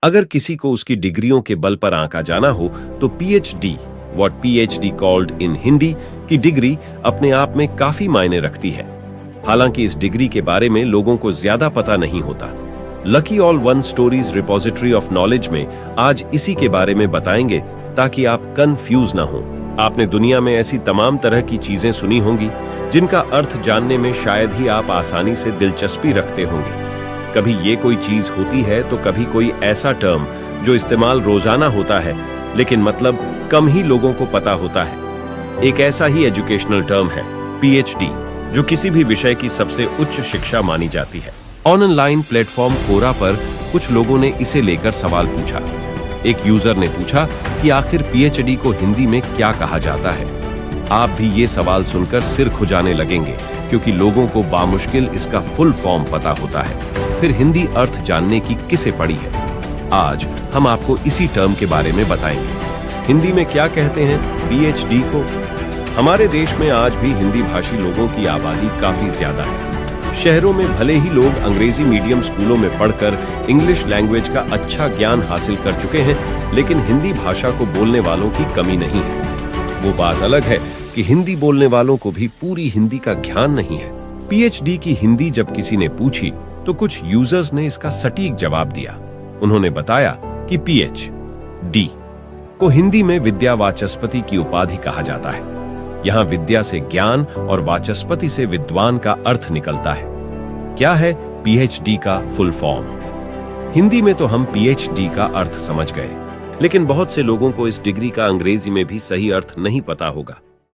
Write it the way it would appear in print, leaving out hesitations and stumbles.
अगर किसी को उसकी डिग्रियों के बल पर आंका जाना हो तो PhD, what PhD called in Hindi, की डिग्री अपने आप में काफी मायने रखती है। हालांकि इस डिग्री के बारे में लोगों को ज्यादा पता नहीं होता। Lucky all one stories repository of knowledge में आज इसी के बारे में बताएंगे ताकि आप कंफ्यूज ना हो। आपने दुनिया में ऐसी तमाम तरह की चीजें सुनी होंगी जिनका अर्थ जानने में शायद ही आप आसानी से दिलचस्पी रखते होंगे। कभी ये कोई चीज होती है तो कभी कोई ऐसा टर्म जो इस्तेमाल रोजाना होता है लेकिन मतलब कम ही लोगों को पता होता है। एक ऐसा ही एजुकेशनल टर्म है पीएचडी, जो किसी भी विषय की सबसे उच्च शिक्षा मानी जाती है। ऑनलाइन प्लेटफॉर्म कोरा पर कुछ लोगों ने इसे लेकर सवाल पूछा। एक यूजर ने पूछा कि आखिर पीएचडी को हिंदी में क्या कहा जाता है। आप भी ये सवाल सुनकर सिर खुजाने लगेंगे क्योंकि लोगों को बामुश्किल इसका फुल फॉर्म पता होता है। फिर हिंदी अर्थ जानने की किसे पड़ी है। आज हम आपको इसी टर्म के बारे में बताएंगे। हिंदी में क्या कहते हैं पीएचडी को? हमारे देश में आज भी हिंदी भाषी लोगों की आबादी काफी ज्यादा है। शहरों में भले ही लोग अंग्रेजी मीडियम स्कूलों में पढ़कर इंग्लिश लैंग्वेज का अच्छा ज्ञान हासिल कर चुके हैं, लेकिन हिंदी भाषा को बोलने वालों की कमी नहीं है। वो बात अलग है कि हिंदी बोलने वालों को भी पूरी हिंदी का ज्ञान नहीं है। पीएचडी की हिंदी जब किसी ने पूछी तो कुछ यूजर्स ने इसका सटीक जवाब दिया। उन्होंने बताया कि पीएचडी को हिंदी में विद्या वाचस्पति की उपाधि कहा जाता है। यहाँ विद्या से ज्ञान और वाचस्पति से विद्वान का अर्थ निकलता है। क्या है पीएचडी का फुल फॉर्म? हिंदी में तो हम पीएचडी का अर्थ समझ गए, लेकिन बहुत से लोगों को इस डिग्री का अंग्रेजी में भी सही अर्थ नहीं पता होगा।